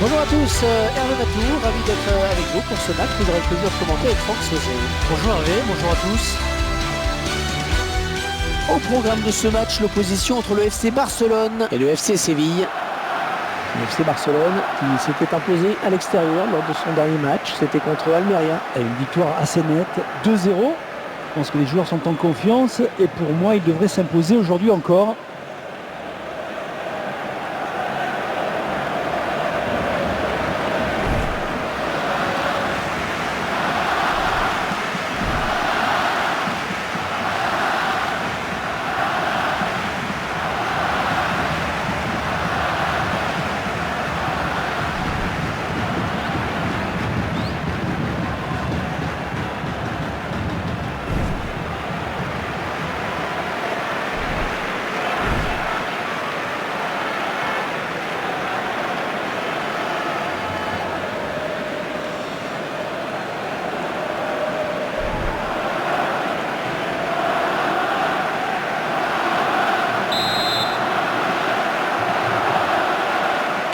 Bonjour à tous, Hervé Matou, ravi d'être avec vous pour ce match que j'aurai le plaisir de commenter avec Franck Sauzet. Bonjour Hervé, bonjour à tous. Au programme de ce match, l'opposition entre le FC Barcelone et le FC Séville. Le FC Barcelone qui s'était imposé à l'extérieur lors de son dernier match, c'était contre Almeria. Et une victoire assez nette, 2-0. Je pense que les joueurs sont en confiance et pour moi, ils devraient s'imposer aujourd'hui encore.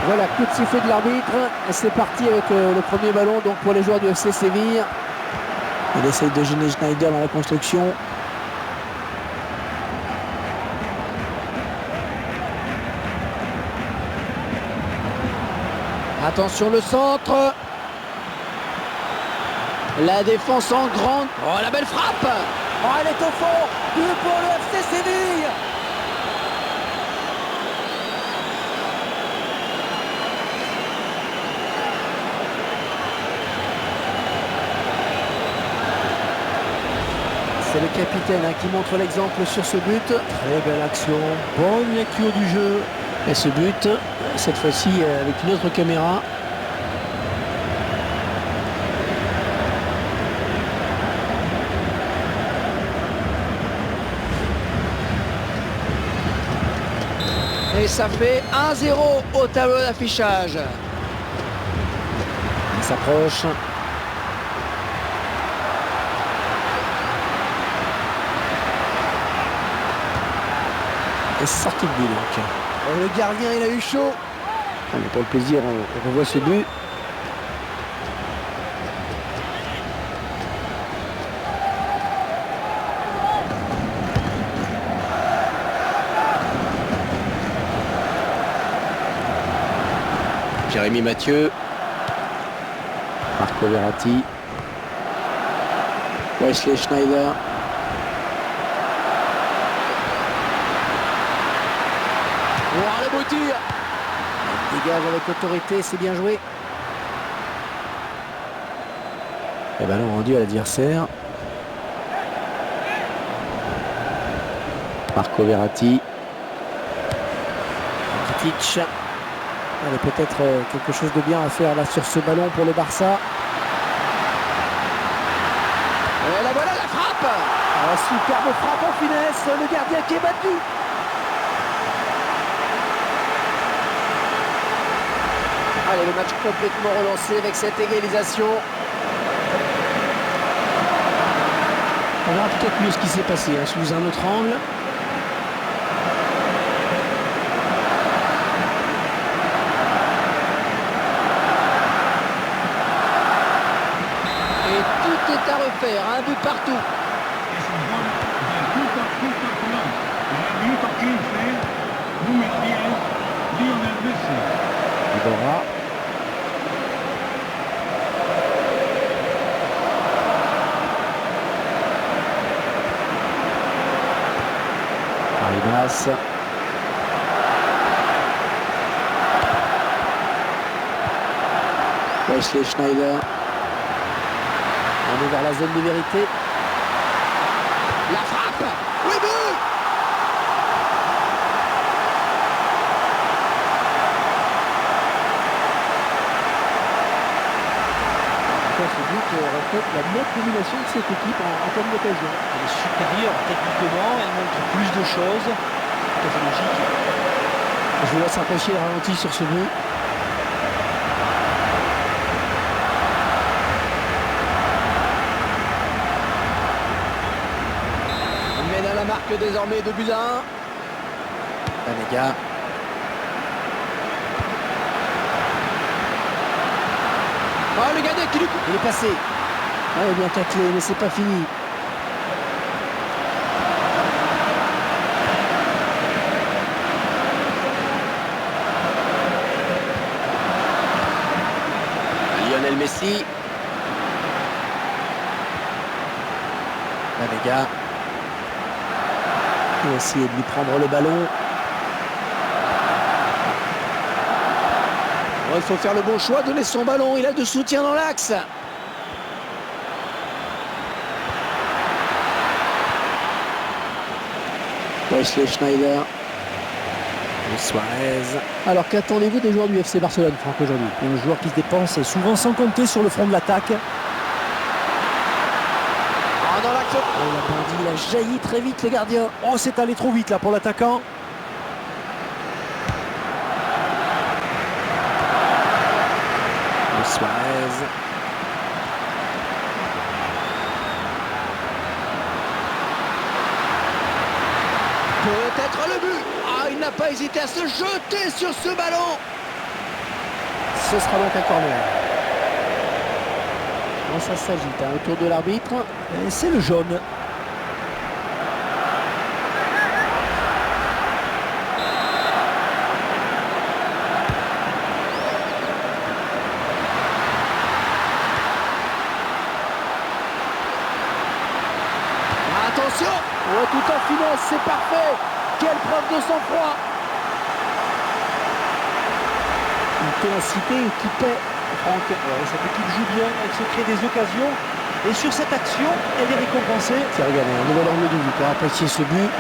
Voilà, coup de sifflet de l'arbitre. C'est parti avec le premier ballon donc pour les joueurs du FC Séville. Il essaye de gêner Schneider dans la construction. Attention le centre. La défense en grande. Oh la belle frappe. Oh elle est au fond. But pour le FC Séville. C'est le capitaine qui montre l'exemple sur ce but. Très belle action, bonne lecture du jeu. Et ce but, cette fois-ci avec une autre caméra. Et ça fait 1-0 au tableau d'affichage. Il s'approche. Et c'est sorti de but donc. Le gardien il a eu chaud. Mais pour le plaisir on revoit ce but. Jérémy Mathieu. Marco Verratti. Wesley Schneider. Oh, le beau tir. Il dégage avec autorité, c'est bien joué. Et ballon rendu à l'adversaire. Marco Verratti. Kitic. Il y a peut-être quelque chose de bien à faire là sur ce ballon pour le Barça. Et là voilà la frappe. Ah, superbe frappe en finesse. Le gardien qui est battu. Allez, le match complètement relancé avec cette égalisation. On verra peut-être mieux ce qui s'est passé sous un autre angle. Et tout est à refaire, un but partout. Iborra. Arribas. Wesley Schneider. On est vers la zone de vérité. La frappe. Oui, but. Ce but reflète la nette domination de cette équipe en termes d'occasion. Elle est supérieure techniquement, elle montre plus de choses. Tout à fait logique. Je vous laisse apprécier le ralenti sur ce but. Il mène à la marque désormais de but à 1. Là, les gars. Oh, le gardien qui lui coupe. Il est passé. Ah, bien taclé, mais c'est pas fini. Lionel Messi. Là, les gars. Il va essayer de lui prendre le ballon. Oh, il faut faire le bon choix, donner son ballon. Il a de soutien dans l'axe. Wesley Schneider. Suarez. Alors qu'attendez-vous des joueurs du FC Barcelone, Franck, aujourd'hui? Un joueur qui se dépense souvent sans compter sur le front de l'attaque. Ah, dans l'axe. Oh, la bandit, il a jailli très vite, le gardien. Oh, c'est allé trop vite là pour l'attaquant. Suarez. Peut-être le but. Ah, il n'a pas hésité à se jeter sur ce ballon. Ce sera donc un corner. Bon, ça s'agite, hein, autour de l'arbitre. C'est le jaune. Attention. Oh, tout en finesse, c'est parfait. Quelle preuve de sang-froid. Une ténacité qui paie, Franck. Cette équipe joue bien, elle se crée des occasions. Et sur cette action, elle est récompensée. Tiens, regardez, un nouvel angle de vue pour apprécier ce but.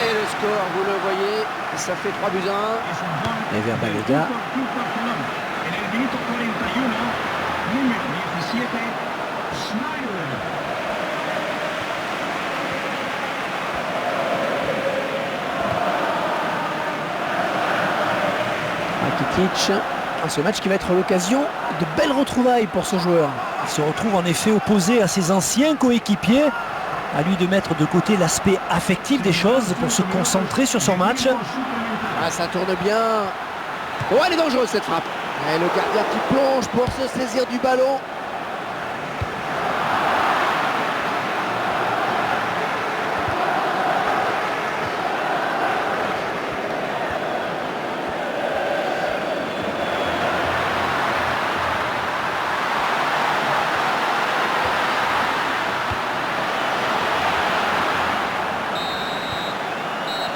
Et le score, vous le voyez, ça fait 3-1. Et vers Banega. Rakitic. Ce match qui va être l'occasion de belles retrouvailles pour ce joueur. Il se retrouve en effet opposé à ses anciens coéquipiers. À lui de mettre de côté l'aspect affectif des choses pour se concentrer sur son match. Ah, ça tourne bien. Oh, elle est dangereuse cette frappe. Et le gardien qui plonge pour se saisir du ballon.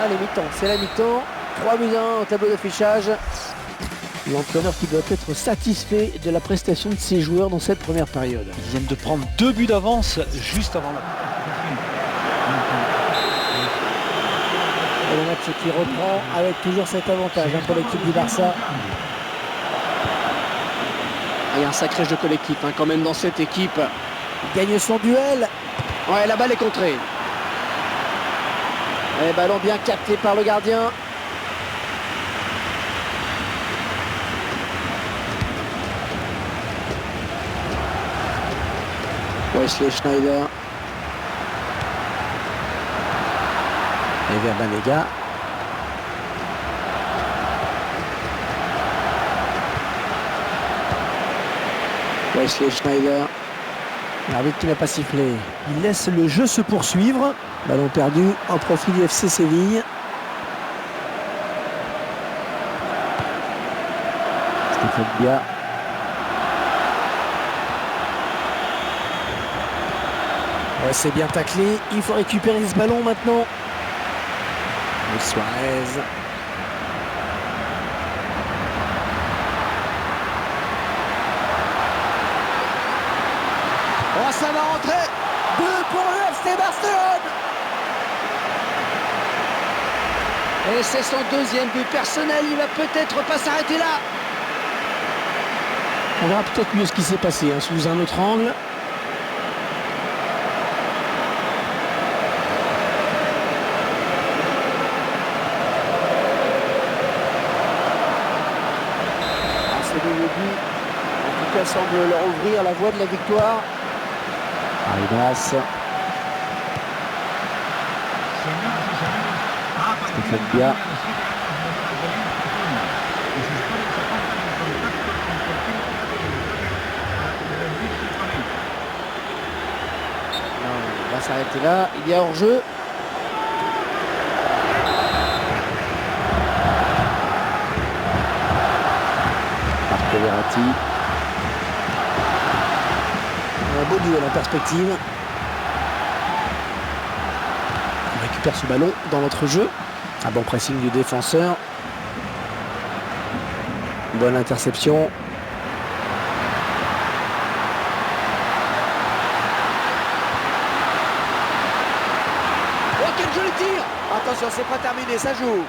Allez, mi-temps, c'est la mi-temps. 3-1 au tableau d'affichage. L'entraîneur qui doit être satisfait de la prestation de ses joueurs dans cette première période. Ils viennent de prendre 2 buts d'avance juste avant la... Et le match qui reprend avec toujours cet avantage pour l'équipe du Barça. Il y a un sacré jeu collectif quand même dans cette équipe. Il gagne son duel. Ouais, la balle est contrée. Et ballon bien capté par le gardien. Wesley Schneider. Et vers Banega. Wesley Schneider. L'arbitre qui n'a pas sifflé. Il laisse le jeu se poursuivre. Ballon perdu en profit du FC Séville. Stéphane Bia. Ouais, c'est bien taclé. Il faut récupérer ce ballon maintenant. Suarez. Oh, ça va rentrer. But pour le FC Barcelone. Et c'est son deuxième but personnel. Il va peut-être pas s'arrêter là. On verra peut-être mieux ce qui s'est passé sous un autre angle. C'est le but. En tout cas, semble leur ouvrir la voie de la victoire. Arribas. Stéphane Bia. On va s'arrêter là. Il y a hors-jeu. Marco Verratti. Un beau duel en perspective. On récupère ce ballon dans notre jeu. Un bon pressing du défenseur. Bonne interception. Oh, quel joli tir! Attention, c'est pas terminé, ça joue.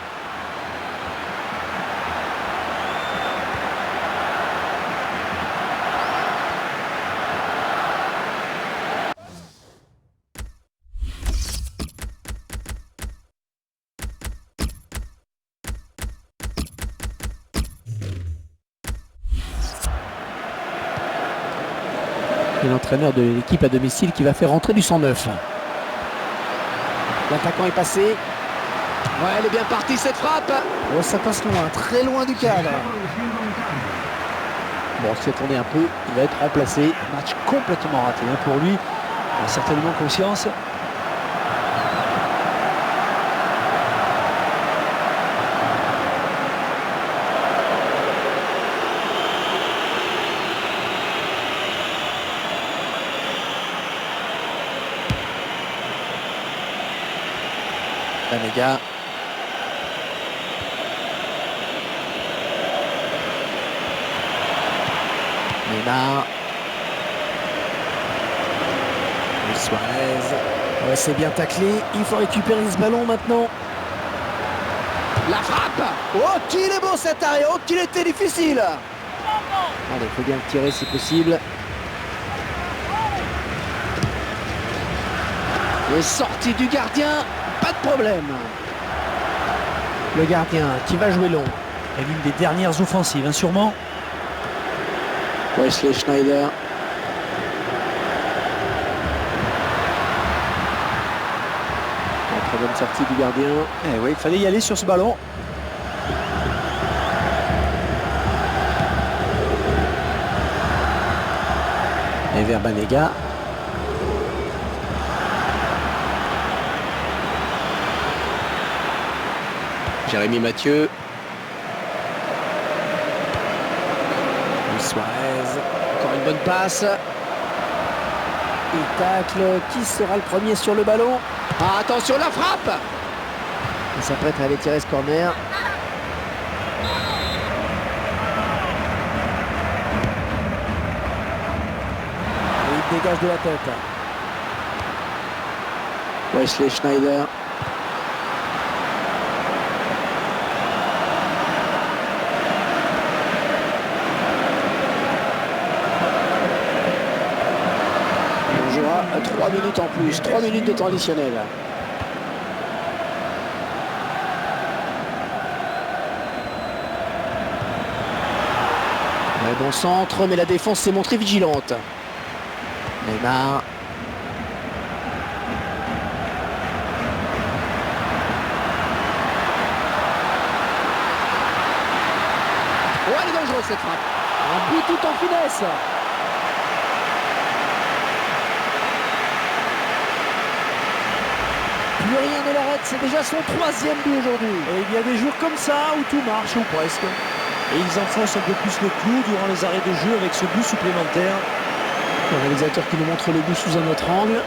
Et l'entraîneur de l'équipe à domicile qui va faire rentrer du 109. L'attaquant est passé. Ouais, elle est bien partie cette frappe. Oh, ça passe loin, très loin du cadre. Bon, si attendez un peu, il va être remplacé. Match complètement raté pour lui. Il a certainement conscience. Banega. Neymar. Luis Suarez. Ouais, c'est bien taclé. Il faut récupérer ce ballon maintenant. La frappe. Oh, qu'il est beau cet arrêt. Oh, qu'il était difficile. Allez, il faut bien le tirer si possible. Les sorties du gardien. Pas de problème. Le gardien qui va jouer long. Et l'une des dernières offensives, sûrement. Wesley Schneider. Très bonne sortie du gardien. Eh oui, il fallait y aller sur ce ballon. Et vers Banega. Jérémy Mathieu. Luis Suarez. Encore une bonne passe. Il tacle. Qui sera le premier sur le ballon? Ah, attention, la frappe! Il s'apprête à aller tirer ce corner. Et il dégage de la tête. Wesley Schneider. On jouera 3 minutes en plus, 3 minutes de temps additionnel. Un bon centre, mais la défense s'est montrée vigilante. Neymar. Oh, elle est dangereuse cette frappe. Un but tout en finesse. Plus rien ne l'arrête, c'est déjà son 3e but aujourd'hui. Et il y a des jours comme ça où tout marche, ou presque. Et ils enfoncent un peu plus le clou durant les arrêts de jeu avec ce but supplémentaire. Le réalisateur qui nous montre le but sous un autre angle.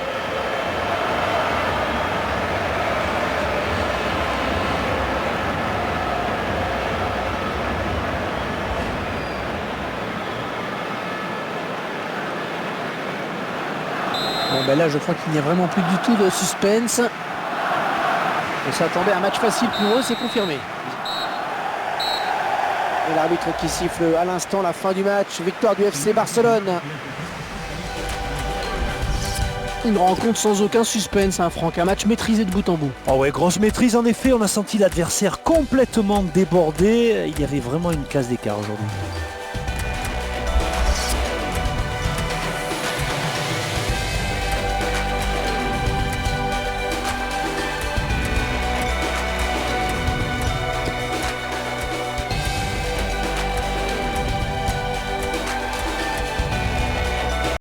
Bon ben là je crois qu'il n'y a vraiment plus du tout de suspense. On s'attendait à un match facile pour eux, c'est confirmé. Et l'arbitre qui siffle à l'instant la fin du match. Victoire du FC Barcelone. Une rencontre sans aucun suspense, hein, Franck. Un match maîtrisé de bout en bout. Oh ouais, grosse maîtrise en effet. On a senti l'adversaire complètement débordé. Il y avait vraiment une classe d'écart aujourd'hui.